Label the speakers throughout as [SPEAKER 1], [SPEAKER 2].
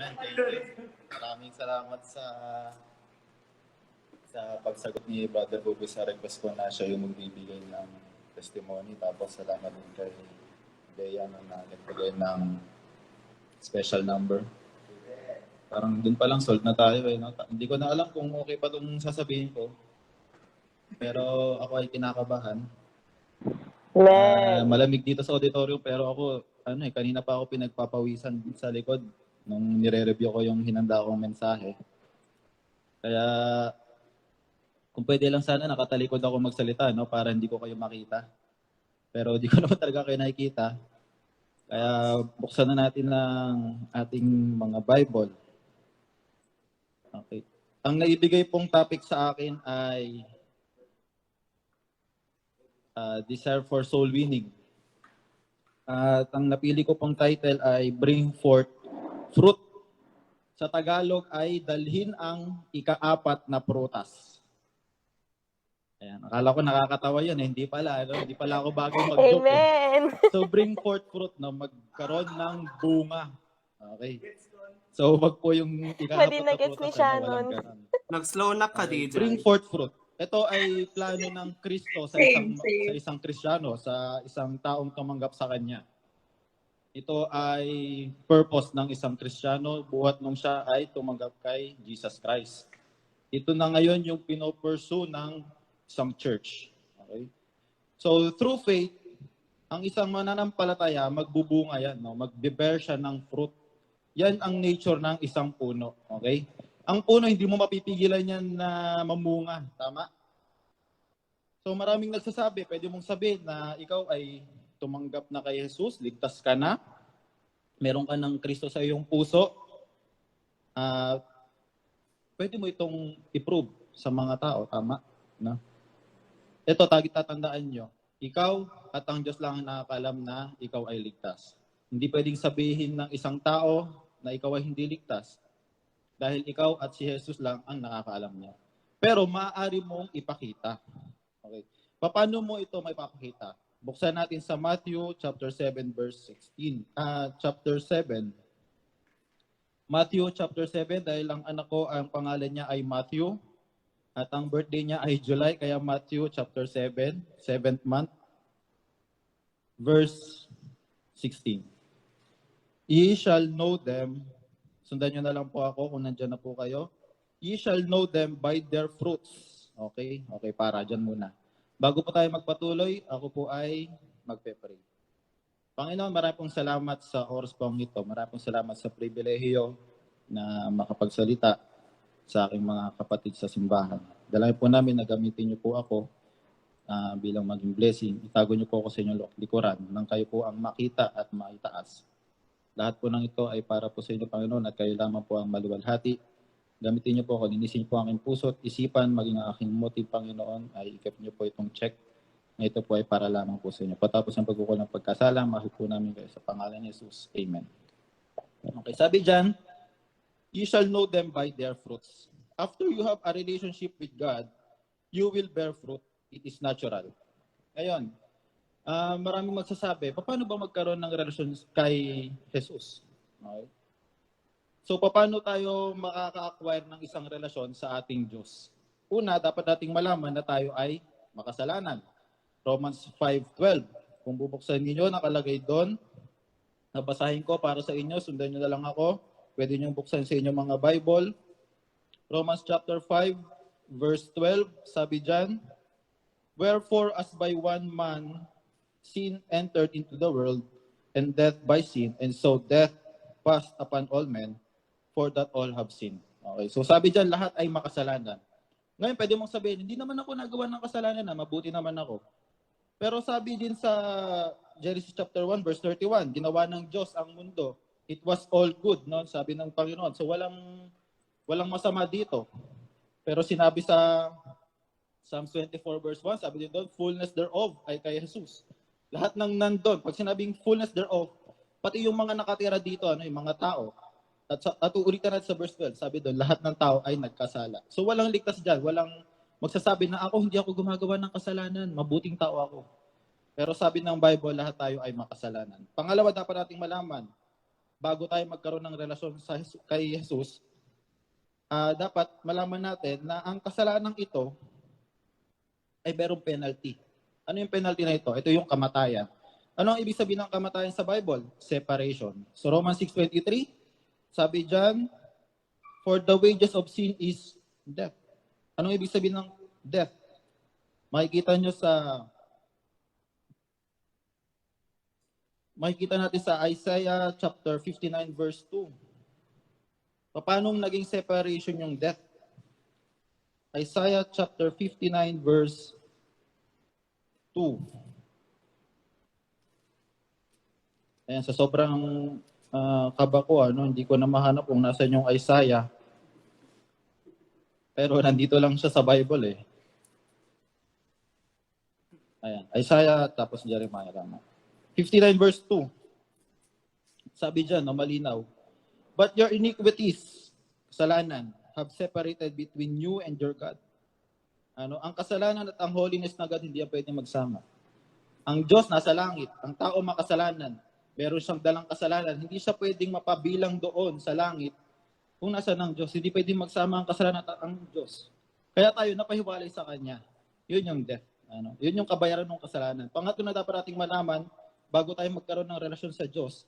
[SPEAKER 1] Amen. Thank you. Maraming salamat sa pagsagot ni Brother Bubu sa request ko na siya yung magbibigay ng testimony. Tapos salamat din kay Bea na nagbigay ng special number. Parang dun pa lang sold na tayo eh. No? Hindi ko na alam kung okay pa itong sasabihin ko. Pero ako ay kinakabahan. Malamig dito sa auditorium pero ako kanina pa ako pinagpapawisan sa likod nung nire-review ko yung hinanda kong mensahe. Kaya kung pwede lang sana nakatalikod ako magsalita no para hindi ko kayo makita. Pero di ko naman talaga kayo nakikita. Kaya buksan na natin ang ating mga Bible. Okay. Ang naibigay pong topic sa akin ay Desire for Soul Winning. At ang napili ko pong title ay Bring Forth Fruit. Sa Tagalog ay Dalhin ang Ika-4 na Prutas. Ayan, akala ko nakakatawa yun eh. Hindi pala, hindi pala ako bagay mag-joke.
[SPEAKER 2] Amen!
[SPEAKER 1] So bring forth fruit, magkaroon ng bunga. Okay. So wag po yung ika-4 na prutas.
[SPEAKER 2] Ni Shannon.
[SPEAKER 3] Nag-slow na ka, DJ.
[SPEAKER 1] Bring forth fruit. Ito ay plano ng Kristo sa isang Kristiyano, sa isang taong tumanggap sa Kanya. Ito ay purpose ng isang Kristiyano buhat nung siya ay tumanggap kay Jesus Christ. Ito na ngayon yung pinopursue ng isang church. Okay? So through faith, ang isang mananampalataya, magbubunga yan. No? Magbe-bear siya ng fruit. Yan ang nature ng isang puno. Okay? Ang puno, hindi mo mapipigilan yan na mamunga. Tama? So maraming nagsasabi, pwede mong sabihin na ikaw ay tumanggap na kay Jesus, ligtas ka na, meron ka ng Kristo sa iyong puso, pwede mo itong i-prove sa mga tao. Tama? No? Ito, tatandaan nyo. Ikaw at ang Diyos lang ang nakakaalam na ikaw ay ligtas. Hindi pwedeng sabihin ng isang tao na ikaw ay hindi ligtas dahil ikaw at si Jesus lang ang nakakaalam niya. Pero maaari mong ipakita. Okay. Paano mo ito may papakita? Buksan natin sa Matthew chapter 7 verse 16. Chapter 7. Matthew chapter 7 dahil ang anak ko ang pangalan niya ay Matthew. At ang birthday niya ay July, kaya Matthew chapter 7, 7th month, verse 16. Ye shall know them, sundan nyo na lang po ako kung nandyan na po kayo. Ye shall know them by their fruits. Okay, para dyan muna. Bago po tayo magpatuloy, ako po ay magpe-pray. Panginoon, maraming pong salamat sa oras pong ito. Maraming pong salamat sa pribilehiyo na makapagsalita sa aking mga kapatid sa simbahan. Dalangin po namin na gamitin niyo po ako bilang maging blessing. Itago niyo po ako sa inyong likuran nang kayo po ang makita at maitaas. Lahat po ng ito ay para po sa inyo, Panginoon, at kayo lamang po ang maluwalhati. Gamitin niyo po ako, linisin niyo po ang aking puso at isipan, maging ang aking motive, Panginoon, ay ikip niyo po itong check na ito po ay para lamang po sa inyo. Patapos ang pagkukul ng pagkasala, mahal po namin kayo sa pangalan ni Jesus. Amen. Okay, sabi dyan, you shall know them by their fruits. After you have a relationship with God, you will bear fruit. It is natural. Ngayon, maraming magsasabi, paano ba magkaroon ng relasyon kay Jesus? Okay. So, paano tayo makaka-acquire ng isang relasyon sa ating Diyos? Una, dapat nating malaman na tayo ay makasalanan. Romans 5:12. Kung bubuksan niyo, nakalagay doon. Nabasahin ko para sa inyo, sundan niyo na lang ako. Pwede niyong buksan sa inyong mga Bible. Romans chapter 5, verse 12, sabi dyan, wherefore as by one man sin entered into the world, and death by sin, and so death passed upon all men, for that all have sinned. Okay, so sabi dyan, lahat ay makasalanan. Ngayon, pwede mong sabihin, hindi naman ako nagawa ng kasalanan na, mabuti naman ako. Pero sabi din sa Genesis chapter 1, verse 31, ginawa ng Diyos ang mundo. It was all good, no? Sabi ng Panginoon. So walang masama dito. Pero sinabi sa Psalms 24 verse 1, sabi din doon, fullness thereof ay kay Jesus. Lahat ng nandun, pag sinabing fullness thereof, pati yung mga nakatira dito, yung mga tao. At uulitin natin sa verse 12, sabi doon, lahat ng tao ay nagkasala. So walang ligtas dyan, walang magsasabi na hindi ako gumagawa ng kasalanan, mabuting tao ako. Pero sabi ng Bible, lahat tayo ay makasalanan. Pangalawa, dapat nating malaman, bago tayo magkaroon ng relasyon kay Jesus, dapat malaman natin na ang kasalanan ito ay merong penalty. Ano yung penalty na ito? Ito yung kamatayan. Ano ang ibig sabihin ng kamatayan sa Bible? Separation. So Romans 6:23, sabi dyan, for the wages of sin is death. Anong ibig sabihin ng death? Makikita natin sa Isaiah chapter 59 verse 2. Paano naging separation yung death? Isaiah chapter 59 verse 2. Ayan, sa sobrang kaba ko, hindi ko na mahanap kung nasan yung Isaiah. Pero nandito lang siya sa Bible eh. Ayan, Isaiah tapos Jeremiah lang. 59 verse 2. Sabi dyan, malinaw. But your iniquities, kasalanan, have separated between you and your God. Ang kasalanan at ang holiness na God hindi yan pwedeng magsama. Ang Diyos nasa langit, ang tao makasalanan, meron siyang dalang kasalanan, hindi siya pwedeng mapabilang doon sa langit kung nasa ng Diyos. Hindi pwedeng magsama ang kasalanan at ang Diyos. Kaya tayo napahiwalay sa Kanya. Yun yung death. Yun yung kabayaran ng kasalanan. Pangatlo na dapat nating malaman bago tayo magkaroon ng relasyon sa Diyos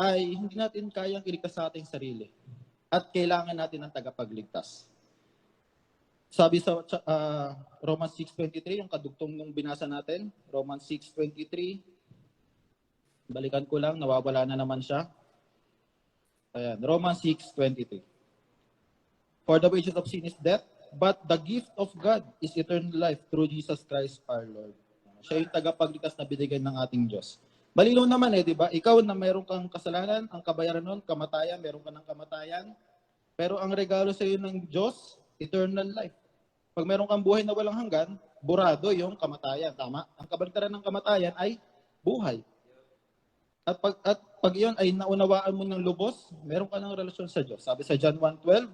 [SPEAKER 1] ay hindi natin kayang iligtas sa ating sarili. At kailangan natin ng tagapagligtas. Sabi sa Romans 6:23, yung kadugtong nung binasa natin, Romans 6:23, balikan ko lang, nawawala na naman siya. Ayan, Romans 6:23. For the wages of sin is death, but the gift of God is eternal life through Jesus Christ our Lord. Siya yung tagapagligtas na binigay ng ating Diyos. Malinaw naman di ba? Ikaw na mayroon kang kasalanan, ang kabayaran nun, kamatayan, mayroon ka ng kamatayan. Pero ang regalo sa iyo ng Diyos, eternal life. Pag mayroon kang buhay na walang hanggan, burado yung kamatayan. Tama? Ang kabaligtaran ng kamatayan ay buhay. At pag iyon ay naunawaan mo ng lubos, meron ka ng relasyon sa Diyos. Sabi sa John 1:12,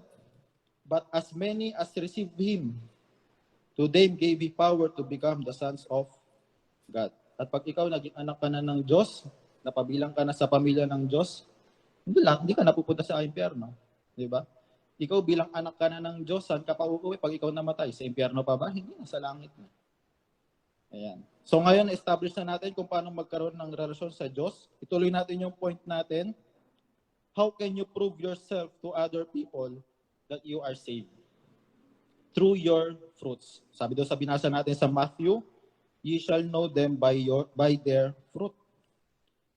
[SPEAKER 1] but as many as received Him, to them gave He power to become the sons of God. At pag ikaw naging anak ka na ng Diyos, napabilang ka na sa pamilya ng Diyos, hindi ka napupunta sa impyerno. Di ba? Ikaw bilang anak ka na ng Diyos, saan ka pa uuwi pag ikaw namatay? Sa impyerno pa ba? Hindi na, sa langit na. Ayan. So ngayon, establish na natin kung paano magkaroon ng relasyon sa Diyos. Ituloy natin yung point natin. How can you prove yourself to other people that you are saved? Through your fruits. Sabi doon sa binasa natin sa Matthew, ye shall know them by their fruit.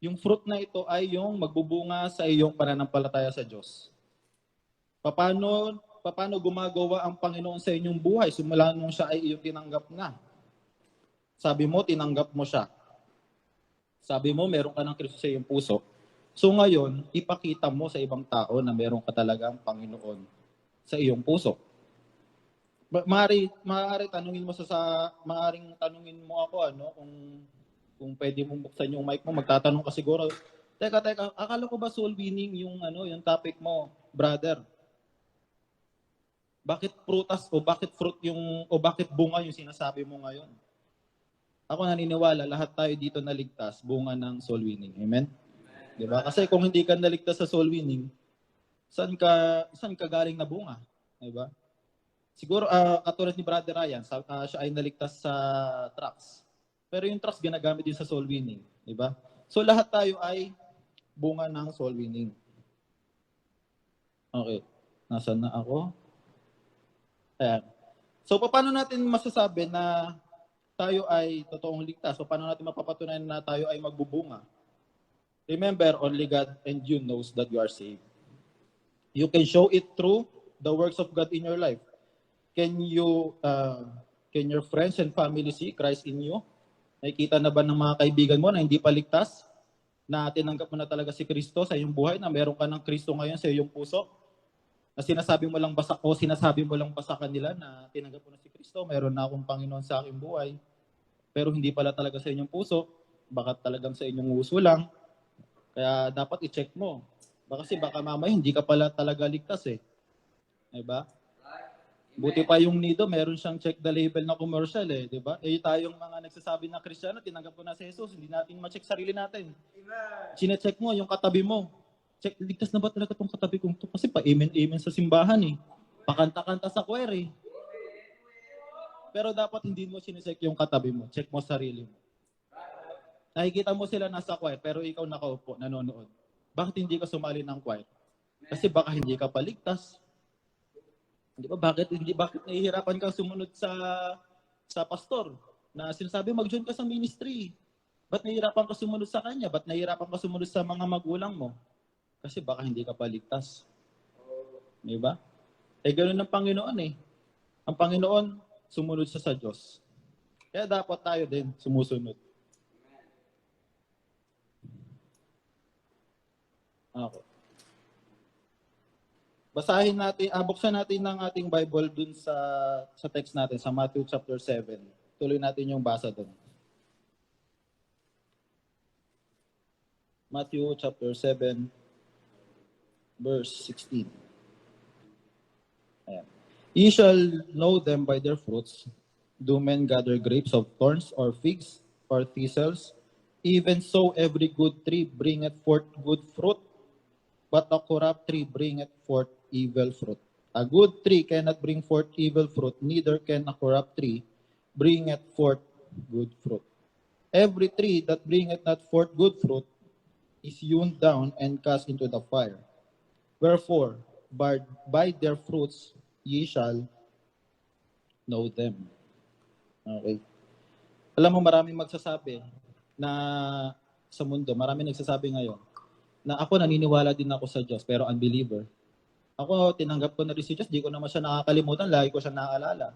[SPEAKER 1] Yung fruit na ito ay yung magbubunga sa iyong pananampalataya sa Diyos. Paano gumagawa ang Panginoon sa inyong buhay simula nung siya ay iyong tinanggap na? Sabi mo, tinanggap mo siya. Sabi mo, meron ka ng Kristo sa iyong puso. So ngayon, ipakita mo sa ibang tao na meron ka talagang Panginoon sa iyong puso. Maaari tanungin mo ako kung pwede mong buksan yung mic mo, magtatanong ka siguro. Teka, akala ko ba soul winning yung topic mo, brother? Bakit prutas o bakit fruit o bakit bunga yung sinasabi mo ngayon? Ako naniniwala, lahat tayo dito naligtas, bunga ng soul winning. Amen? Di ba? Kasi kung hindi ka naligtas sa soul winning, saan ka galing na bunga? Di ba? Siguro, katulad ni Brother Ryan, siya ay naligtas sa trucks. Pero yung trucks ginagamit din sa soul winning. Di ba? So lahat tayo ay bunga ng soul winning. Okay. Nasaan na ako? Ayan. So paano natin masasabi na tayo ay totoong ligtas? So paano natin mapapatunayan na tayo ay magbubunga? Remember, only God and you knows that you are saved. You can show it through the works of God in your life. Can your friends and family see Christ in you? Nakikita na ba ng mga kaibigan mo na hindi pa ligtas? Na tinanggap mo na talaga si Kristo sa iyong buhay, na meron ka ng Kristo ngayon sa iyong puso? Na sinasabi mo lang ba sa kanila na tinanggap mo na si Kristo, meron na akong Panginoon sa aking buhay, pero hindi pala talaga sa inyong puso, baka talagang sa inyong uso lang. Kaya dapat i-check mo. Baka mamaya hindi ka pala talaga ligtas eh. Diba? Buti pa yung Nido, meron siyang check the label na commercial eh, di ba? Eh tayong mga nagsasabi na Kristiyano, tinanggap ko na si Jesus, hindi natin ma-check sarili natin. Sine-check mo yung katabi mo. check, ligtas na ba talaga itong katabi kong to? Kasi pa-amen-amen sa simbahan eh. Pakanta-kanta sa choir eh. Pero dapat hindi mo sinecheck yung katabi mo. Check mo sarili mo. Nakikita mo sila nasa choir, pero ikaw nakaupo, nanonood. Bakit hindi ka sumali ng choir? Kasi baka hindi ka paligtas. Di ba? Bakit nahihirapan kang sumunod sa pastor na sinasabi mag-join ka sa ministry? Ba't nahihirapan ka sumunod sa kanya? Ba't nahihirapan ka sumunod sa mga magulang mo? Kasi baka hindi ka paligtas. Di ba? Eh, ganoon ang Panginoon eh. Ang Panginoon, sumunod siya sa Diyos. Kaya dapat tayo din sumusunod. Okay. Basahin natin, buksan natin ng ating Bible dun sa text natin, sa Matthew chapter 7. Tuloy natin yung basa dun. Matthew chapter 7, verse 16. Ayan. Ye shall know them by their fruits. Do men gather grapes of thorns or figs or thistles? Even so every good tree bringeth forth good fruit, but a corrupt tree bringeth forth evil fruit. A good tree cannot bring forth evil fruit, neither can a corrupt tree bringeth forth good fruit. Every tree that bringeth not forth good fruit is hewn down and cast into the fire. Wherefore, by their fruits ye shall know them. Okay. Alam mo, maraming magsasabi na sa mundo, maraming nagsasabi ngayon na ako naniniwala din ako sa Diyos pero unbeliever. Ako, tinanggap ko na rin si Diyos, di ko naman siya nakakalimutan, lagi ko siya naaalala.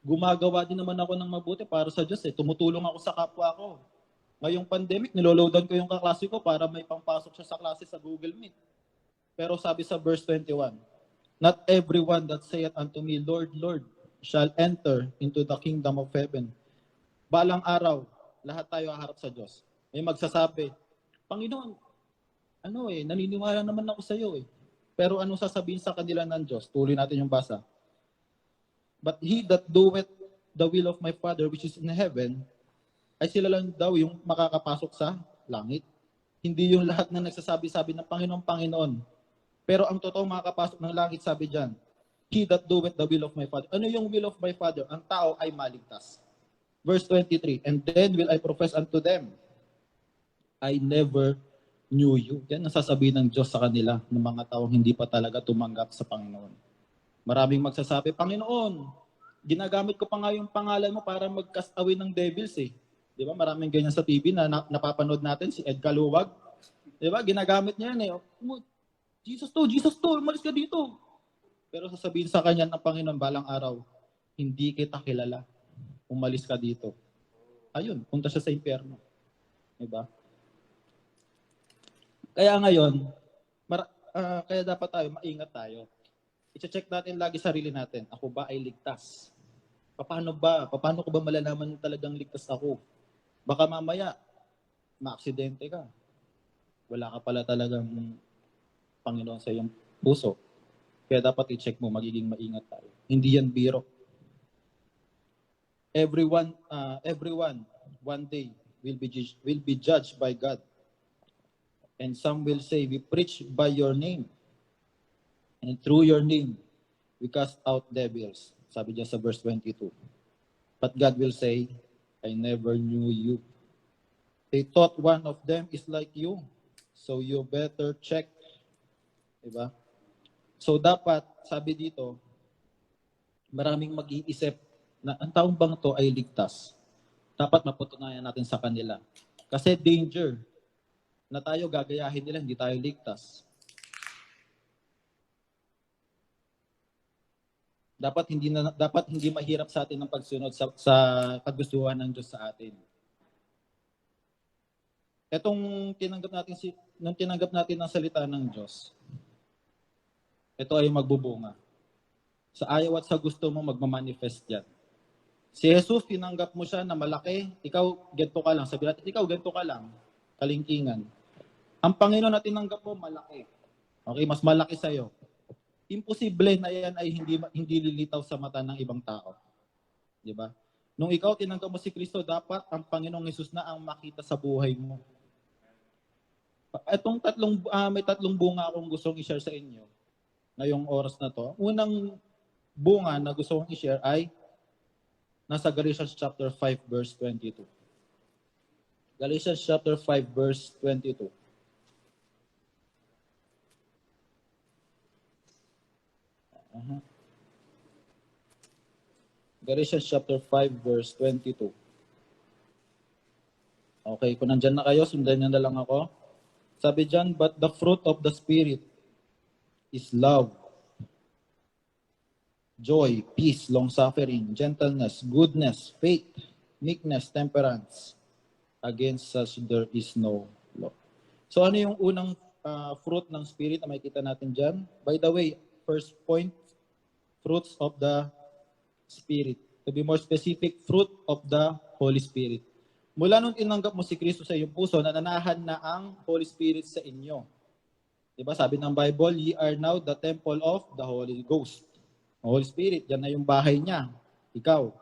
[SPEAKER 1] Gumagawa din naman ako ng mabuti para sa Diyos eh. Tumutulong ako sa kapwa ko. Ngayong pandemic, niloloadan ko yung kaklase ko para may pangpasok siya sa klase sa Google Meet. Pero sabi sa verse 21, not everyone that saith unto me, Lord, Lord, shall enter into the kingdom of heaven. Balang araw, lahat tayo haharap sa Diyos. May magsasabi, Panginoon, naniniwala naman ako sa iyo eh. Pero anong sasabihin sa kanila ng Diyos? Tuloy natin yung basa. But he that doeth the will of my Father which is in heaven, ay sila lang daw yung makakapasok sa langit. Hindi yung lahat na nagsasabi-sabi ng Panginoon, Panginoon. Pero ang totoo makakapasok ng langit, sabi dyan, he that doeth the will of my Father. Ano yung will of my Father? Ang tao ay maligtas. Verse 23, and then will I profess unto them, I never knew you. Yan ang sasabihin ng Diyos sa kanila ng mga taong hindi pa talaga tumanggap sa Panginoon. Maraming magsasabi, Panginoon, ginagamit ko pa nga yung pangalan mo para mag-cast away ng devils eh. Di ba? Maraming ganyan sa TV na napapanood natin, si Ed Caluwag. Di ba? Ginagamit niya yan eh. Jesus to, umalis ka dito. Pero sasabihin sa kanya ng Panginoon balang araw, hindi kita kilala. Umalis ka dito. Ayun, punta siya sa impyerno. Diba? Kaya ngayon, kaya dapat tayo, maingat tayo. I-check natin lagi sarili natin. Ako ba ay ligtas? Paano ko ba malalaman talagang ligtas ako? Baka mamaya, maaksidente ka. Wala ka pala talagang Panginoon sa iyong puso. Kaya dapat i-check mo, magiging maingat tayo. Hindi yan biro. Everyone one day will be judged by God. And some will say, we preach by your name. And through your name, we cast out devils. Sabi diyan sa verse 22. But God will say, I never knew you. They thought one of them is like you. So you better check. Diba? So dapat, sabi dito, maraming mag-iisip na ang taong bang to ay ligtas. Dapat mapatunayan natin sa kanila. Kasi danger na tayo gagayahin nila, hindi tayo ligtas. Dapat hindi mahirap sa atin ang pagsunod sa kagustuhan ng Diyos sa atin. Etong tinanggap natin ang salita ng Diyos, ito ay magbubunga. Sa ayaw at sa gusto mo, magmamanifest yan. Si Jesus, tinanggap mo siya na malaki, ikaw, ganito ka lang. Sabi natin, ikaw, ganito ka lang. Kalingkingan. Ang Panginoon na tinanggap mo, malaki. Okay, mas malaki sa'yo. Imposible na yan ay hindi lilitaw sa mata ng ibang tao. Di ba? Nung ikaw tinanggap mo si Kristo, dapat ang Panginoong Hesus na ang makita sa buhay mo. May tatlong bunga akong gustong i-share sa inyo ngayong oras na to. Unang bunga na gusto kong i-share ay nasa Galatians chapter 5 verse 22. Galatians chapter 5 verse 22. Galatians chapter 5 verse 22. Okay, kung nandyan na kayo, sundan nyo na lang ako. Sabi dyan, but the fruit of the Spirit is love, joy, peace, long-suffering, gentleness, goodness, faith, meekness, temperance. Against such there is no law. So ano yung unang fruit ng Spirit na makikita natin dyan? By the way, first point, fruits of the Spirit. To be more specific, fruit of the Holy Spirit. Mula nung tinanggap mo si Kristo sa iyong puso, nananahan na ang Holy Spirit sa inyo. Diba? Sabi ng Bible, ye are now the temple of the Holy Ghost. Holy Spirit, yan na yung bahay niya. Ikaw.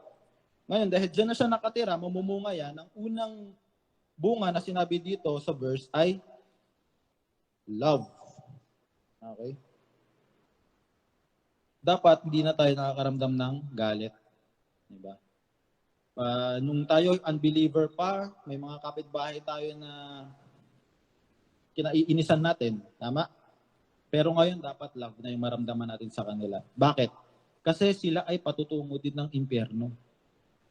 [SPEAKER 1] Ngayon, dahil dyan na siya nakatira, mamumunga yan. Ang unang bunga na sinabi dito sa verse ay love. Okay? Dapat hindi na tayo nakakaramdam ng galit. Diba? Nung tayo unbeliever pa, may mga kapitbahay tayo na kinaiinisan natin. Tama? Pero ngayon, dapat love na yung maramdaman natin sa kanila. Bakit? Kasi sila ay patutungo din ng impyerno.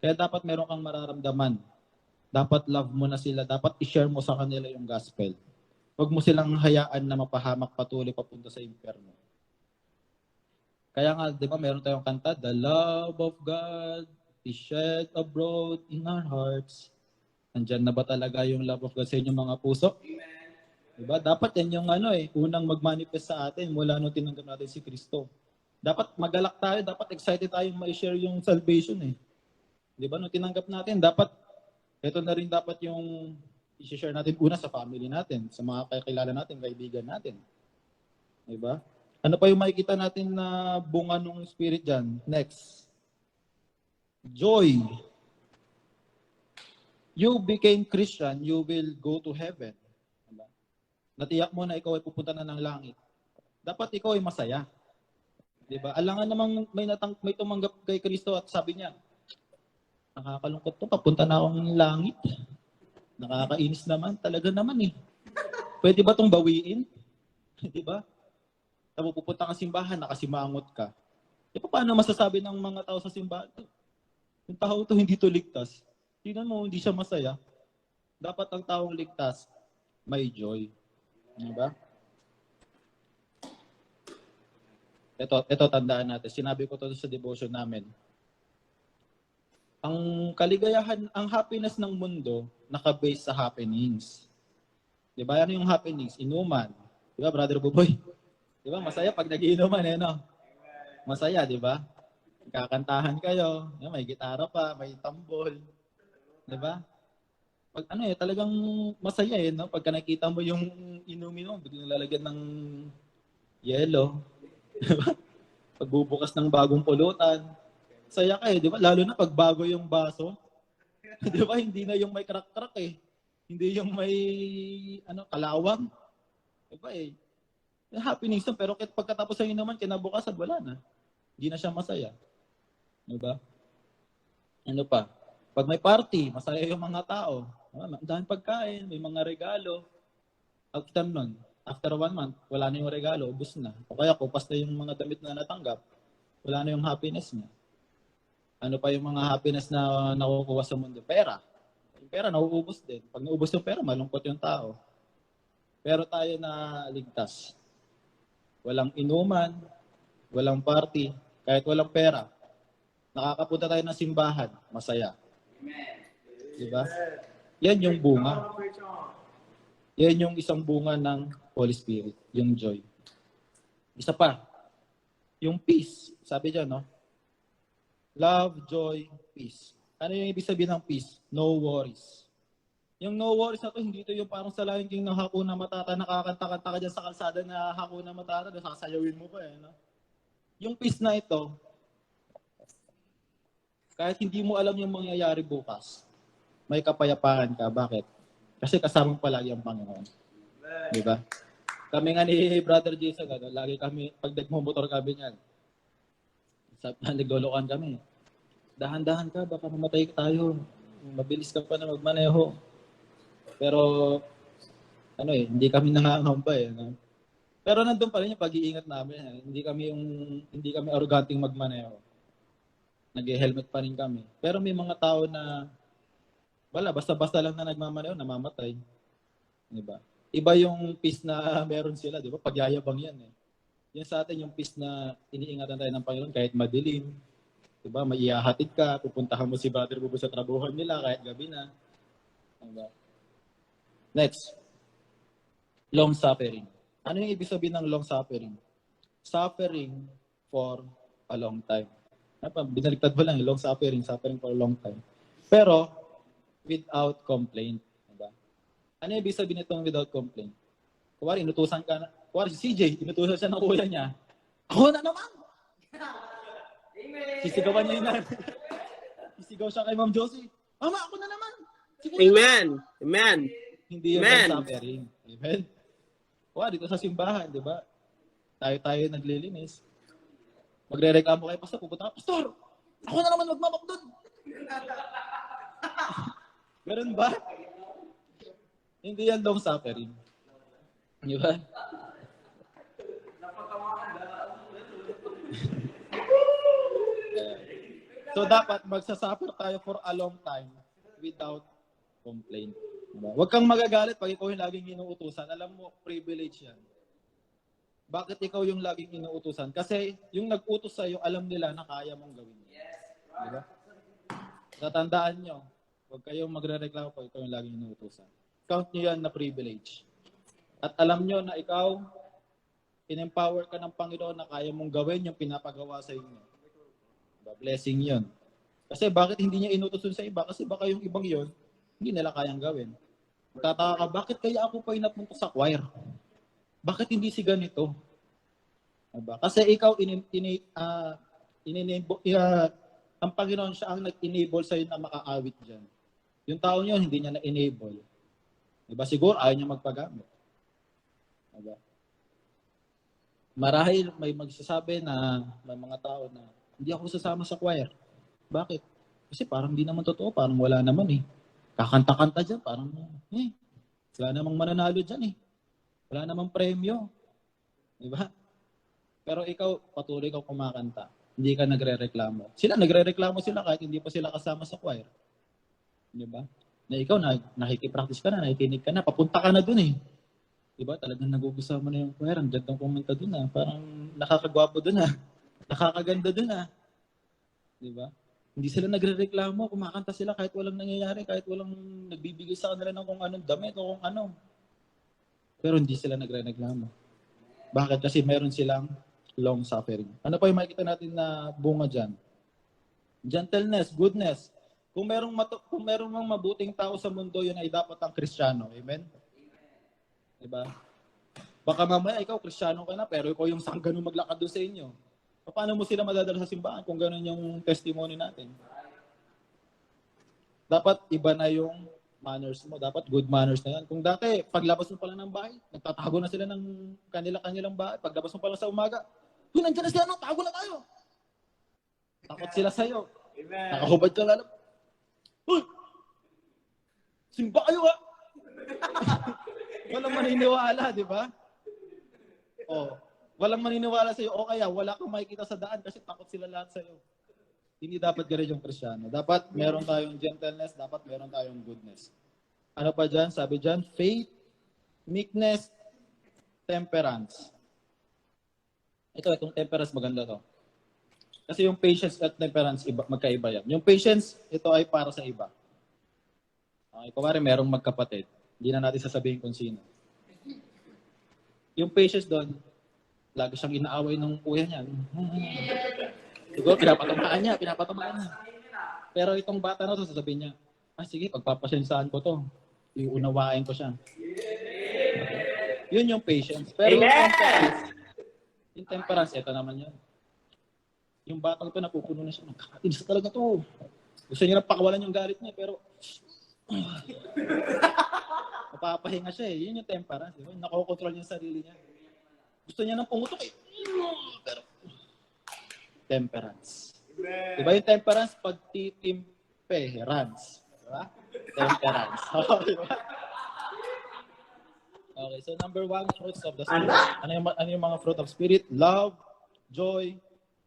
[SPEAKER 1] Kaya dapat meron kang mararamdaman. Dapat love mo na sila. Dapat i-share mo sa kanila yung gospel. Huwag mo silang hayaan na mapahamak patuloy papunta sa impyerno. Kaya nga, di ba, meron tayong kanta, the love of God is shed abroad in our hearts. Nandyan na ba talaga yung love of God sa inyong mga puso? Amen. Diba? Dapat yan yung unang mag-manifest sa atin mula nung tinanggap natin si Kristo. Dapat magalak tayo, dapat excited tayong ma-share yung salvation eh. Diba? Nung tinanggap natin, dapat, ito na rin dapat yung i-share natin una sa family natin, sa mga kakilala natin, kaibigan natin. Diba? Ano pa yung makikita natin na bunga ng Spirit dyan? Next. Joy. You became Christian, you will go to heaven. Diba? Natiyak mo na ikaw ay pupunta na ng langit. Dapat ikaw ay masaya. Diba? Alangan namang may tumanggap kay Kristo at sabi niya, nakakalungkot to, papunta na akong langit. Nakakainis naman, talaga naman eh. Pwede ba tong bawiin? Diba? Tapos pupunta ka simbahan, nakasimangot ka. E paano masasabi ng mga tao sa simbahan? Yung tao to hindi to ligtas. Tingnan mo, hindi siya masaya. Dapat ang taong ligtas, may joy. Diba? Ito tandaan natin. Sinabi ko to sa devotion namin. Ang kaligayahan, ang happiness ng mundo, naka-base sa happenings. Diba? Ano yung happenings? Inuman. Diba, Brother Buboy? Diba? Masaya pag nagiinuman, no? Masaya, diba? Kakantahan kayo, may gitara pa, may tambol. 'Di ba? Pag talagang masaya no? Pagka nakita mo yung inumin mo, biglang lalagyan ng yelo. 'Di ba? Pagbubukas ng bagong pulutan, saya ka 'di ba? Lalo na pag bago yung baso. 'Di ba? Hindi na yung may crack-crack eh. Hindi yung may kalawang. 'Di ba eh? Happiness pero pagkatapos ng inuman, kinabukasan wala na. Hindi na siya masaya. Diba? Ano pa? Pag may party, masaya yung mga tao. Ang daming pagkain, may mga regalo. After 1 month, wala na yung regalo, ubus na. O kaya kupas na yung mga damit na natanggap, wala na yung happiness niya. Ano pa yung mga happiness na nakukuha sa mundo? Pera. Yung pera, nauubos din. Pag naubos yung pera, malungkot yung tao. Pero tayo na ligtas. Walang inuman, walang party, kahit walang pera. Nakakapunta tayo ng simbahan, masaya. Diba? Yan yung bunga. Yan yung isang bunga ng Holy Spirit, yung joy. Isa pa, yung peace. Sabi dyan, no? Love, joy, peace. Ano yung ibig sabihin ng peace? No worries. Yung no worries na to, hindi ito yung parang sa Lion King ng Hakuna Matata, nakakanta-kanta ka dyan sa kalsada na Hakuna Matata, sasayawin mo pa eh, no? Yung peace na ito, kahit hindi mo alam yung mangyayari bukas, may kapayapaan ka. Bakit? Kasi kasama palagi ang Panginoon. Di ba? Kami nga ni Brother Jason, lagi kami, pag nagmumotor kami niyan, naglolokan kami. Dahan-dahan ka, baka mamatay tayo. Mabilis ka pa na magmaneho. Pero, hindi kami nangangamba eh. No? Pero nandun pa rin yung pag-iingat namin. Eh. Hindi kami arroganting magmaneho. Nag-helmet pa rin kami. Pero may mga tao na, wala, basta-basta lang na nagmamaneho, namamatay. Diba? Iba yung peace na meron sila, di ba? Pagyayabang yan eh. Yan sa atin yung peace na iniingatan tayo ng Panginoon kahit madilim. Diba? Maihahatid ka, pupuntahan mo si Brother Bubu sa trabuhan nila kahit gabi na. Diba? Next. Long suffering. Ano yung ibig sabihin ng long suffering? Suffering for a long time. Binaligtad mo lang, long suffering for a long time. Pero, without complaint. Diba? Ano yung ibig sabihin nitong without complaint? Kuwari, inutusan ka na. Kuwari, si CJ, inutusan siya ng kuya niya. Ako na naman! Sisigawan niya yun. Sisigaw siya kay Ma'am Josie. Mama, ako na naman!
[SPEAKER 3] Amen! Amen!
[SPEAKER 1] Hindi yun
[SPEAKER 3] Amen.
[SPEAKER 1] long suffering. Amen? Kuwari, dito sa simbahan, di ba? Tayo naglilinis. Magre-reklamo kay Pastor, pupunta ka, Pastor! Ako na naman magmamap doon! Meron ba? Hindi yan long suffering. Di ba? So dapat magsasuffer tayo for a long time without complaint. Diba? Huwag kang magagalit pag ikaw yung laging inuutusan. Alam mo, privilege yan. Bakit ikaw yung laging inuutusan? Kasi yung nag-utos sa'yo, alam nila na kaya mong gawin. Diba? Tatandaan nyo, huwag kayong magre-reklamo pag ikaw yung laging inuutusan. Count nyo yan na privilege. At alam nyo na ikaw, in-empower ka ng Panginoon na kaya mong gawin yung pinapagawa sa inyo. Diba? Blessing yun. Kasi bakit hindi niya inutusan sa iba? Kasi baka yung ibang yon hindi nila kayang gawin. Tataka ka, bakit kaya ako pa inapunta sa choir? Bakit hindi si ganito? Diba? Kasi ikaw, ang Panginoon siya ang nag-enable sa'yo na makaawit dyan. Yung tao niyo, hindi niya na-enable. Diba? Siguro, ayaw niya magpagamit. Diba? Marahil may magsasabi na may mga tao na hindi ako sasama sa choir. Bakit? Kasi parang hindi naman totoo, parang wala naman eh. Kakanta-kanta dyan, parang wala namang mananalo dyan eh. Wala namang premyo. Diba? Pero ikaw, patuloy kang kumakanta. Hindi ka nagre-reklamo. Nagre-reklamo sila kahit hindi pa sila kasama sa choir. Diba? Na ikaw, nakikipractice ka na, nakikinig ka na, papunta ka na dun eh. Diba? Talagang nagugustuhan mo na yung choir. Ang gandang pumunta dun ah. Parang nakakagwapo dun ah. Nakakaganda dun ah. Diba? Hindi sila nagre-reklamo, kumakanta sila kahit walang nangyayari, kahit walang nagbibigay sa kanila ng kung anong damit o kung ano. Pero hindi sila nagre-reklamo. Bakit? Kasi meron silang long suffering. Ano pa yung makikita natin na bunga dyan? Gentleness, goodness. Kung merong mga mabuting tao sa mundo, yun ay dapat ang Kristiyano. Amen? Diba? Baka mamaya ikaw, Kristiyano ka na, pero ikaw yung sanggano maglakad doon sa inyo. Paano mo sila madadala sa simbahan kung gano'n yung testimony natin? Dapat iba na yung manners mo. Dapat good manners na yan. Kung dati, paglabas mo pala ng bahay, nagtatago na sila ng kanilang bahay. Paglabas mo pala sa umaga, nandiyan na sila, no? Tago na tayo. Takot sila sa'yo. Nakahubad ka lang. Uy! Simba kayo, ha? Walang maniniwala, di ba? Oh. Walang maniniwala sa'yo o kaya wala kang makikita sa daan kasi takot sila lahat sa'yo. Hindi dapat ganun yung Kristiyano. Dapat meron tayong gentleness, dapat meron tayong goodness. Ano pa dyan? Sabi dyan, faith, meekness, temperance. Itong temperance maganda to. Kasi yung patience at temperance, magkaiba yan. Yung patience, ito ay para sa iba. Okay, kumari merong magkapatid. Hindi na natin sasabihin kung sino. Yung patience doon, lagi siyang inaaway ng kuya niya. Siguro, pinapatamaan niya. Pero itong bata na ito, sasabihin niya, sige, pagpapasensahan ko to. Iunawain ko siya. Yun yung patience. Pero yung temperance, ito naman yun. Yung batang ito, napupuno na siya. Nakakatinis talaga to. Gusto niya na pakawalan yung galit niya, pero Mapapahinga siya eh. Yun yung temperance. Diba? Nakokontrol niya yung sarili niya. Gusto niya ng pumutok eh. Pero, temperance. Diba yung temperance? Pagtitimperance. Diba? Temperance. Diba? Okay, so number 1, fruits of the Spirit. Ano yung mga fruit of Spirit? Love, joy,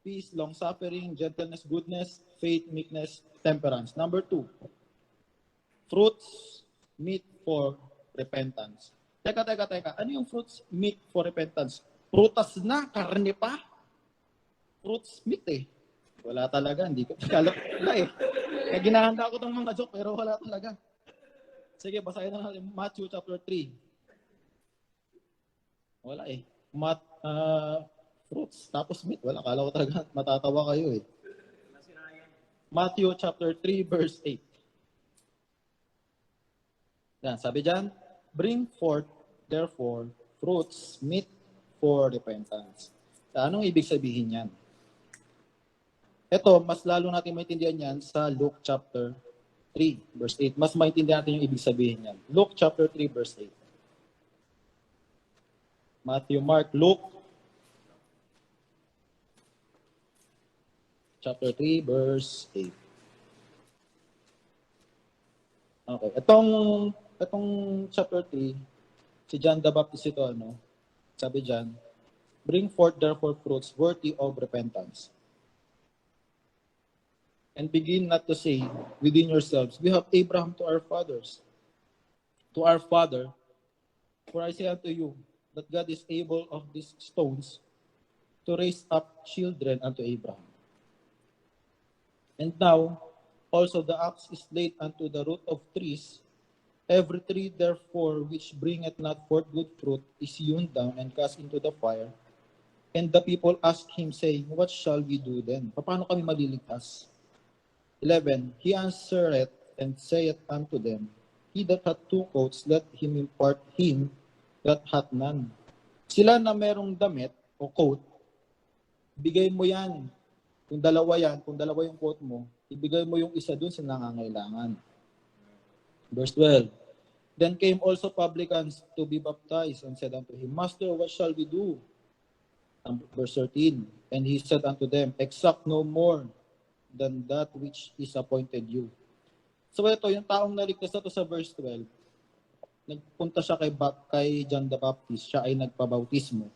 [SPEAKER 1] peace, long-suffering, gentleness, goodness, faith, meekness, temperance. Number 2, fruits meet for repentance. Teka. Ano yung fruits meet for repentance? Prutas na, karne pa. Fruits meet eh. Wala talaga, hindi ko wala eh. Kaya ginahanda ko tong mga joke pero wala talaga. Sige, basahin na natin Matthew chapter 3. Wala eh. Fruits, tapos meat. Wala. Kala ko talaga matatawa kayo eh. Matthew chapter 3 verse 8. Yan, sabi dyan, bring forth therefore fruits meet for repentance. Anong ibig sabihin yan? Ito, mas lalo natin maintindihan yan sa Luke chapter 3 verse 8. Mas maintindihan natin yung ibig sabihin yan. Luke chapter 3 verse 8. Matthew, Mark, Luke, chapter 3, verse 8. Okay. Itong chapter 3, si John the Baptist ito, sabi dyan, bring forth therefore fruits worthy of repentance. And begin not to say within yourselves, we have Abraham to our fathers. To our father, for I say unto you, that God is able of these stones to raise up children unto Abraham. And now, also the axe is laid unto the root of trees. Every tree, therefore, which bringeth not forth good fruit, is hewn down and cast into the fire. And the people asked him, saying, what shall we do then? Paano kami maliligtas? 11, he answereth and saith unto them, he that hath 2 coats, let him impart him that hath none. Sila na merong damit o coat, bigay mo yan. Kung dalawa yung coat mo, ibigay mo yung isa dun sa nangangailangan. Verse 12, then came also publicans to be baptized and said unto him, Master, what shall we do? Verse 13, and he said unto them, exact no more than that which is appointed you. So ito, yung taong naligtas na to sa verse 12, nagpunta siya kay John the Baptist, siya ay nagpabautismo.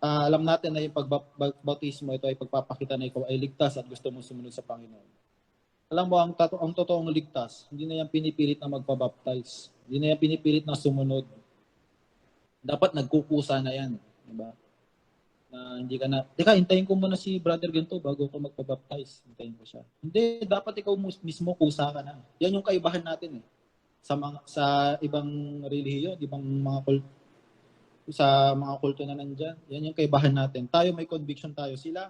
[SPEAKER 1] Alam natin na yung pagbautismo ito ay pagpapakita na ikaw ay ligtas at gusto mong sumunod sa Panginoon. Alam mo, ang totoong ligtas, hindi na yan pinipilit na magpabaptize. Hindi na yan pinipilit na sumunod. Dapat nagkukusa na yan. Diba? Na hindi ka na, teka, hintayin ko muna si brother ganito bago ko magpabaptize. Hintayin ko siya. Hindi, dapat ikaw mismo kusa ka na. Yan yung kaibahan natin eh. Sa ibang relihiyon, ibang mga sa mga kulto na nandyan, yan yung kaibahan natin. Tayo may conviction tayo. Sila,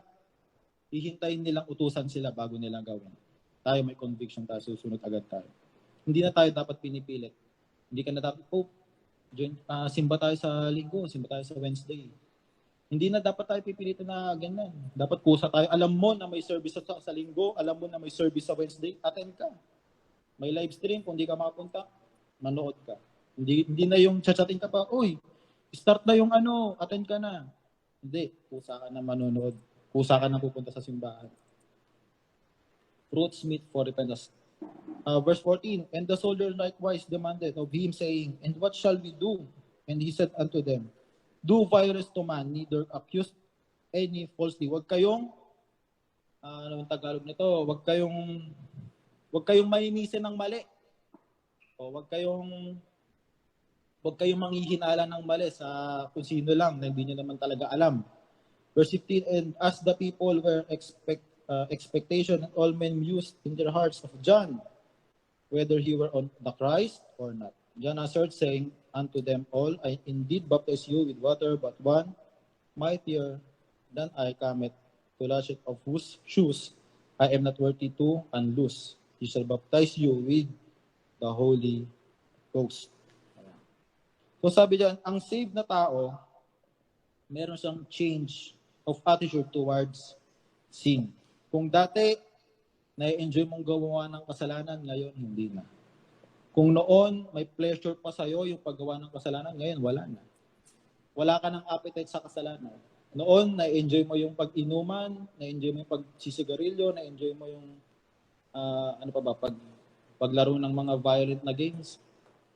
[SPEAKER 1] hihintayin nilang utusan sila bago nila gawin. Tayo may conviction tayo, susunod agad tayo. Hindi na tayo dapat pinipilit. Hindi ka na dapat, simba tayo sa linggo, simba tayo sa Wednesday. Hindi na dapat tayo pipilitin na ganyan. Dapat kusa tayo. Alam mo na may service sa linggo, alam mo na may service sa Wednesday, attend ka. May live stream, kung di ka makapunta, manood ka. Hindi na yung chachating ka pa, start na yung attend ka na. Hindi, kusa ka na manonood. Kusa ka na pupunta sa simbahan. Fruits meet for repentance. Verse 14, and the soldiers likewise demanded of him, saying, and what shall we do? And he said unto them, do violence to man, neither accuse any falsely. Huwag kayong, anong Tagalog nito? Huwag kayong mainisin ng mali. O huwag kayong manghihinala ng mali sa kung sino lang na hindi nyo naman talaga alam. Verse 15, and as the people were expectation, and all men mused in their hearts of John, whether he were on the Christ or not. John answered, saying unto them all, I indeed baptize you with water, but one mightier than I cometh, to latchet of whose shoes I am not worthy to unloose. He shall baptize you with the Holy Ghost. So sabi dyan, ang saved na tao, meron siyang change of attitude towards sin. Kung dati, Na-enjoy mong gawa ng kasalanan, ngayon hindi na. Kung noon may pleasure pa sa'yo yung paggawa ng kasalanan, ngayon wala na. Wala ka ng appetite sa kasalanan. Noon, na-enjoy mo yung pag-inuman, na-enjoy mo yung pagsisigarilyo, na-enjoy mo yung paglaro ng mga violent na games.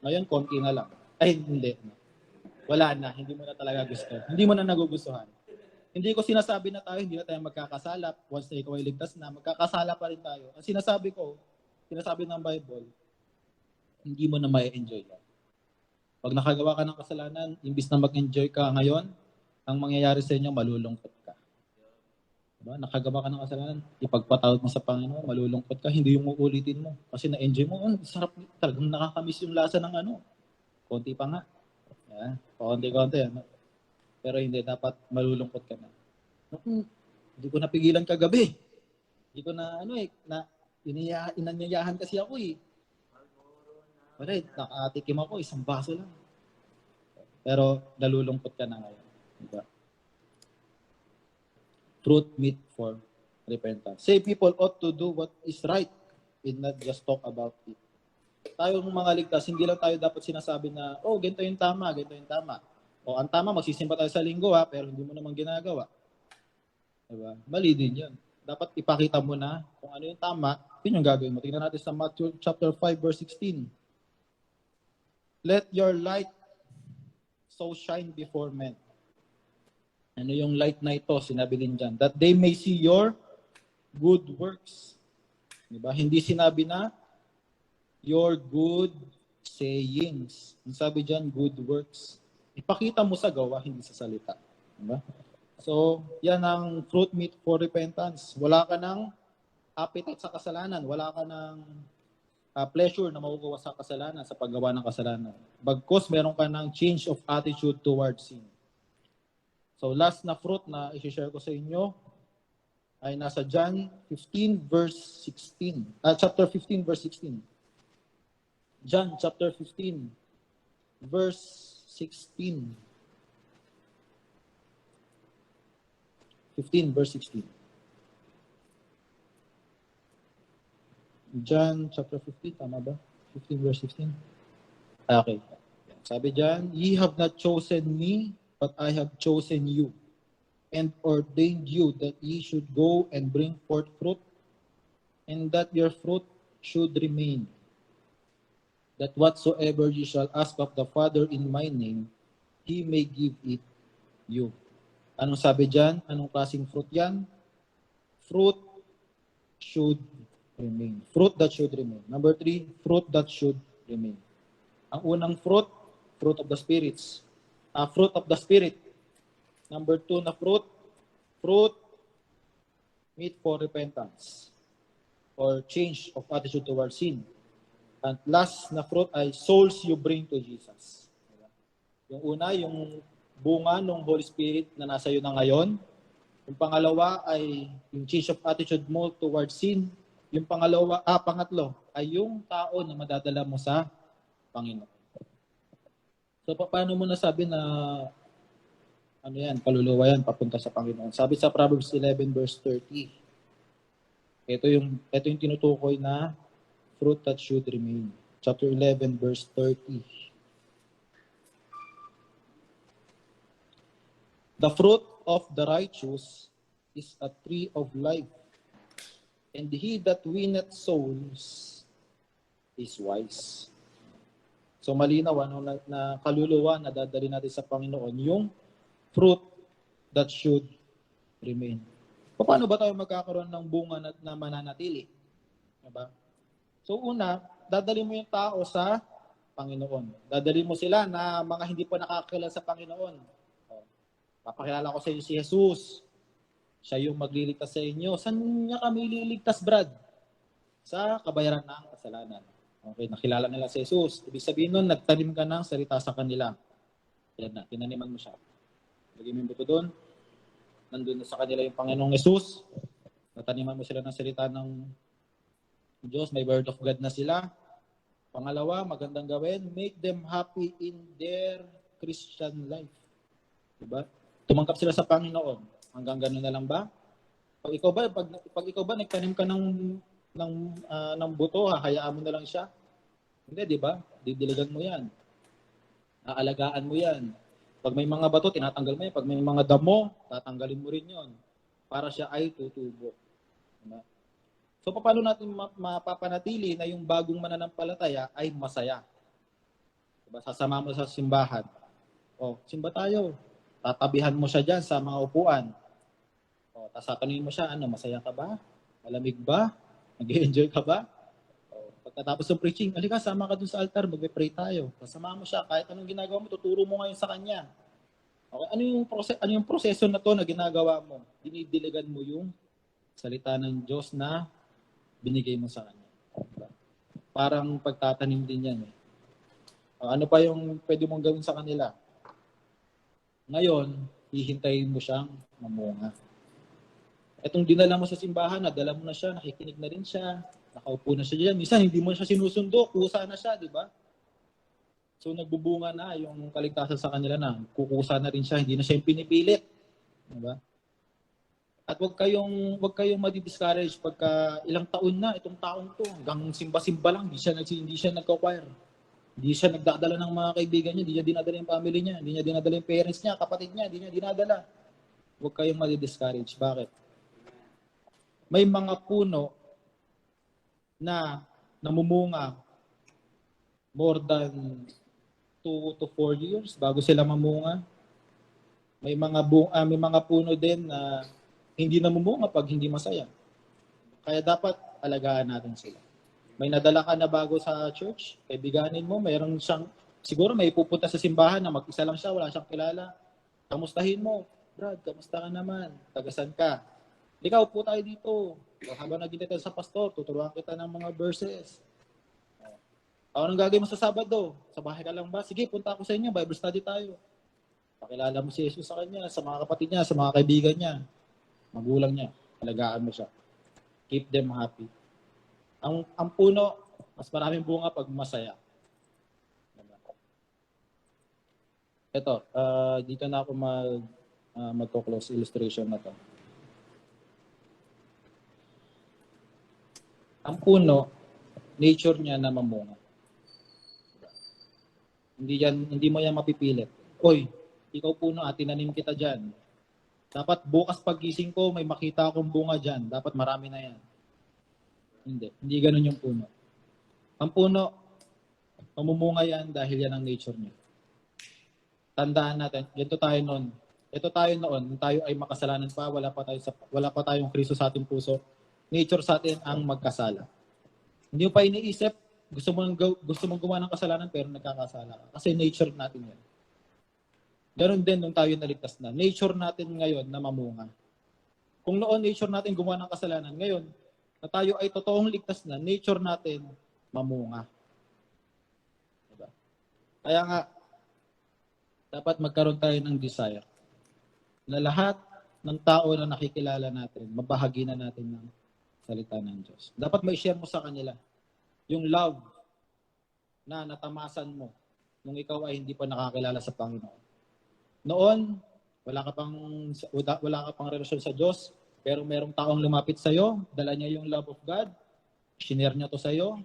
[SPEAKER 1] Ngayon, konti na lang. Ay, hindi. Wala na. Hindi mo na talaga gusto. Hindi mo na nagugustuhan. Hindi ko sinasabi na tayo, hindi na tayo magkakasala. Once na ikaw ay ligtas na, magkakasala pa rin tayo. Ang sinasabi ng Bible, hindi mo na ma-enjoy yan. Pag nakagawa ka ng kasalanan, imbis na mag-enjoy ka ngayon, ang mangyayari sa inyo, malulungkot ka. Diba? Nakagawa ka ng kasalanan, ipagpatawad mo sa Panginoon, malulungkot ka, hindi yung uulitin mo. Kasi na-enjoy mo, sarap, talagang nakakamiss yung lasa ng konti pa nga. Yan, konti-konti. Pero hindi, dapat malulungkot ka na. Hindi ko napigilan kagabi. Hindi ko inanyayahan kasi ako eh. Wala, nakatikim ako, isang baso lang. Pero nalulungkot ka na ngayon. Diba? Fruit meet for repentance. Say people ought to do what is right and not just talk about it. Tayong mga ligtas, hindi lang tayo dapat sinasabi na, ganito yung tama, ganito yung tama. O ang tama, magsisimba tayo sa linggo pero hindi mo naman ginagawa. Diba? Mali din yun. Dapat ipakita mo na kung ano yung tama, yun yung gagawin mo. Tingnan natin sa Matthew chapter 5 verse 16. Let your light so shine before men. Ano yung light na ito? Sinabi din dyan. That they may see your good works. Diba? Hindi sinabi na your good sayings. Ang sabi dyan, good works. Ipakita mo sa gawa, hindi sa salita. Diba? So, yan ang fruit meet for repentance. Wala ka ng appetite sa kasalanan. Wala ka ng pleasure na makukuha sa kasalanan, sa paggawa ng kasalanan. Bagkus, meron ka ng change of attitude towards sin. So, last na fruit na i-share ko sa inyo ay nasa John 15 verse 16. Chapter 15 verse 16. John chapter 15 verse 16. 15 verse 16. John chapter 15, tama ba? 15 verse 16. Okay. Sabi dyan, ye have not chosen me, but I have chosen you, and ordained you that ye should go and bring forth fruit, and that your fruit should remain, that whatsoever ye shall ask of the Father in my name, He may give it you. Anong sabi dyan? Anong klaseng fruit yan? Fruit should remain. Fruit that should remain. Number 3, fruit that should remain. Ang unang fruit of the spirits. Fruit of the spirit. Number 2 na fruit meet for repentance or change of attitude towards sin. And last na fruit ay souls you bring to Jesus. Yung una, yung bunga ng Holy Spirit na nasa iyo na ngayon. Yung pangalawa ay yung change of attitude mo towards sin. Yung pangatlo ay yung tao na madadala mo sa Panginoon. So, paano mo nasabi na kaluluwa yan, papunta sa Panginoon? Sabi sa Proverbs 11 verse 30. Ito yung tinutukoy na fruit that should remain. Chapter 11 verse 30. The fruit of the righteous is a tree of life, and he that winneth souls is wise. So malinaw na kaluluwa na dadali natin sa Panginoon yung fruit that should remain. Paano ba tayo magkakaroon ng bunga na mananatili? Diba? So una, dadali mo yung tao sa Panginoon. Dadali mo sila na mga hindi pa nakakilala sa Panginoon. Papakilala ko sa inyo si Jesus. Siya yung magliligtas sa inyo. Saan niya kami liligtas, Brad? Sa kabayaran ng kasalanan. Okay, nakilala nila si Jesus. Ibig sabihin nun, nagtanim ka ng salita sa kanila. Yan na, tinaniman mo siya. Lagay mo yung buto doon. Nandun na sa kanila yung Panginoong Jesus. Nataniman mo sila ng salita ng Diyos. May word of God na sila. Pangalawa, magandang gawin, make them happy in their Christian life. Diba? Tumangkap sila sa Panginoon. Hanggang gano'n na lang ba? Pag ikaw ba nagtanim ka ng ng buto, hayaan mo na lang siya. Hindi, di ba? Didiligan mo yan. Aalagaan mo yan. Pag may mga bato, tinatanggal mo yan. Pag may mga damo, tatanggalin mo rin yon para siya ay tutubo. Diba? So, paano natin mapapanatili na yung bagong mananampalataya ay masaya? Diba? Sasama mo sa simbahan. O, simba tayo. Tatabihan mo siya dyan sa mga upuan. O, tapos tatanungin mo siya, masaya ka ba? Malamig ba? Nag-enjoy ka ba? O, pagkatapos ng preaching, halika, sama ka dun sa altar, magpe-pray tayo. Kasama mo siya, kahit anong ginagawa mo, tuturo mo ngayon sa kanya. Okay, ano yung proseso na to na ginagawa mo? Dinidiligan mo yung salita ng Diyos na binigay mo sa kanya. Diba? Parang pagtatanim din yan. Ano pa yung pwede mong gawin sa kanila? Ngayon, hihintayin mo siyang mamunga. Etong dinala mo sa simbahan, nadala mo na siya, nakikinig na rin siya, nakaupo na siya dyan. Minsan, hindi mo siya sinusundo, kusa na siya, di ba? So, nagbubunga na yung kaligtasan sa kanila na. Kukusa na rin siya, hindi na siya yung pinipilit. Di ba? At wag kayong madi-discourage pagka ilang taon na itong taong to, hanggang simba-simba lang, hindi siya nagko-choir. Hindi siya nagdadala ng mga kaibigan niya, hindi niya dinadala yung family niya, hindi niya dinadala yung parents niya, kapatid niya, hindi niya dinadala. Huwag kayong madi-discourage. Bakit? May mga puno na namumunga more than 2 to 4 years bago sila mamunga. May mga puno din na hindi namumunga pag hindi masaya. Kaya dapat alagaan natin sila. May nadala ka na bago sa church, kaibiganin mo, mayroon siyang, siguro may pupunta sa simbahan na mag-isa lang siya, wala siyang kilala. Kamustahin mo, Brad, kamusta ka naman? Tagasan ka? Ikaw, upo tayo dito. Habang nagintay tayo sa pastor, tuturuan kita ng mga verses. Anong gagawin mo sa Sabado? Sa bahay ka lang ba? Sige, punta ako sa inyo, Bible study tayo. Pakilala mo si Jesus sa kanya, sa mga kapatid niya, sa mga kaibigan niya, magulang niya. Alagaan mo siya. Keep them happy. Ang puno, mas maraming bunga pag masaya. Ito, dito na ako magko-close illustration na to. Ang puno, nature niya na mamunga. Hindi mo yan mapipilit. Oy, ikaw puno, tinanim kita dyan. Dapat bukas pagising ko, may makita akong bunga dyan. Dapat marami na yan. Hindi ganun yung puno. Ang puno, mamumunga yan dahil yan ang nature niya. Tandaan natin, ito tayo noon, nung tayo ay makasalanan pa, wala pa tayong Kristo sa ating puso. Nature sa atin ang magkasala. Hindi mo pa iniisip, gusto mong gumawa ng kasalanan pero nagkakasala ka. Kasi nature natin yan. Ganon din nung tayo naligtas na. Nature natin ngayon na mamunga. Kung noon nature natin gumawa ng kasalanan, ngayon na tayo ay totoong ligtas na, nature natin mamunga. Diba? Kaya nga, dapat magkaroon tayo ng desire na lahat ng tao na nakikilala natin, mabahagi na natin ng salita ng Diyos. Dapat may share mo sa kanila yung love na natamasan mo nung ikaw ay hindi pa nakakilala sa Panginoon. Noon, wala ka pang relasyon sa Diyos, pero merong taong lumapit sa iyo, dala niya yung love of God, shinare niya to sa iyo,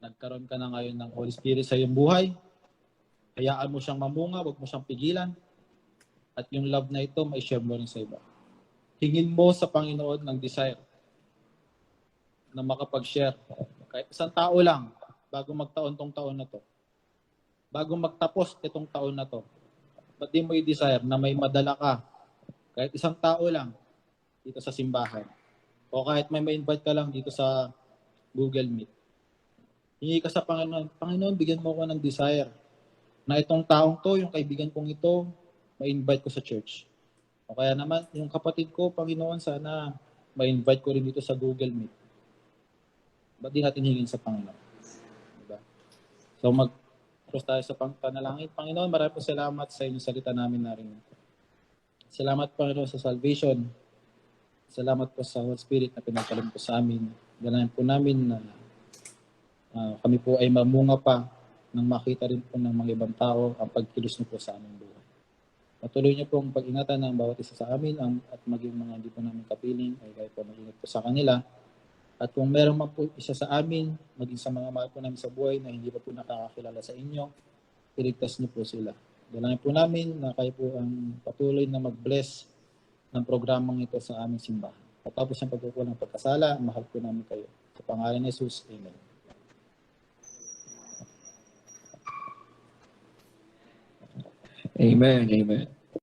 [SPEAKER 1] nagkaroon ka na ngayon ng Holy Spirit sa iyong buhay, hayaan mo siyang mamunga, wag mo siyang pigilan, at yung love na ito, may share mo rin sa iba. Hingin mo sa Panginoon ng desire na makapag-share. Kahit isang tao lang, bago magtaon tong taon na to. Bago magtapos itong taon na to. Ba't di mo i-desire na may madala ka? Kahit isang tao lang dito sa simbahan. O kahit may ma-invite ka lang dito sa Google Meet. Hingi ka sa Panginoon, Panginoon, bigyan mo ako ng desire na itong taong to, yung kaibigan kong ito, ma-invite ko sa church. O kaya naman, yung kapatid ko, Panginoon, sana ma-invite ko rin dito sa Google Meet. Ba't di natin hingin sa Panginoon? Diba? So mag-cross tayo sa panalangin. Panginoon, maraming salamat sa inyong salita namin narinig. Salamat, Panginoon, sa salvation. Salamat po sa Holy Spirit na pinagkalim po sa amin. Ganahin po namin na kami po ay mamunga pa nang makita rin po ng mga ibang tao ang pagkilos niyo po sa aming buhay. Patuloy niyo pong pag-ingatan ng bawat isa sa amin at maging mga hindi po namin kapiling ay kayo po mag-ingat po sa kanila At kung meron man po isa sa amin, maging sa mga mahal po namin sa buhay na hindi pa po nakakakilala sa inyo, iligtas niyo po sila. Dalangin po namin na kayo po ang patuloy na mag-bless ng programang ito sa aming simbahan. Patapos ng pagkukulang ng pagkasala, mahal po namin kayo. Sa pangalan ni Jesus, Amen.
[SPEAKER 2] Amen. Amen.